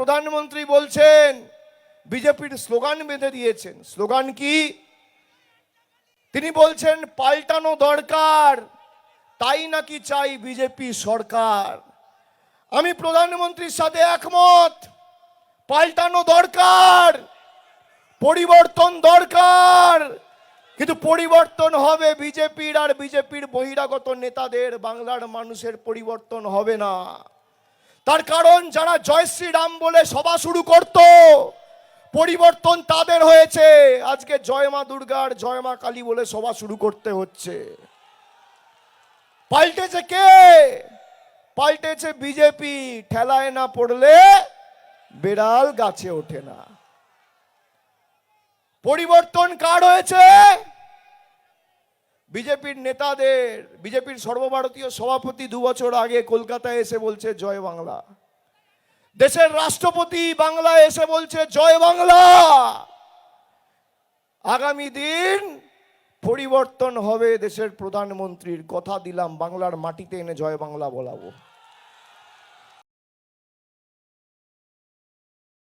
প্রধানমন্ত্রী বলছেন, বিজেপির স্লোগান বেঁধে দিয়েছেন। স্লোগান কি? তিনি বলছেন পাল্টানো দরকার, তাই নাকি চাই বিজেপি সরকার। আমি প্রধানমন্ত্রীর সাথে একমত, পাল্টানো দরকার, পরিবর্তন দরকার, কিন্তু পরিবর্তন হবে বিজেপির আর বিজেপির বহিরাগত নেতাদের, বাংলার মানুষের পরিবর্তন হবে না। তার কারণ যারা জয় শ্রীরাম বলে সভা শুরু করত, পরিবর্তন তাদের হয়েছে। আজকে জয় মা দুর্গার, জয় মা কালী বলে সভা শুরু করতে হচ্ছে। পাল্টেছে কে? পাল্টেছে বিজেপি। ঠেলায় না পড়লে বেড়াল গাছে ওঠে না। পরিবর্তন কার হয়েছে? বিজেপির নেতাদের। বিজেপির সর্বভারতীয় সভাপতি 2 বছর আগে কলকাতায় এসে বলছে জয় বাংলা। দেশের রাষ্ট্রপতি বাংলায় এসে বলছে জয় বাংলা। আগামী দিন পরিবর্তন হবে দেশের প্রধানমন্ত্রীর। কথা দিলাম, বাংলার মাটিতে এনে জয় বাংলা বলাবো।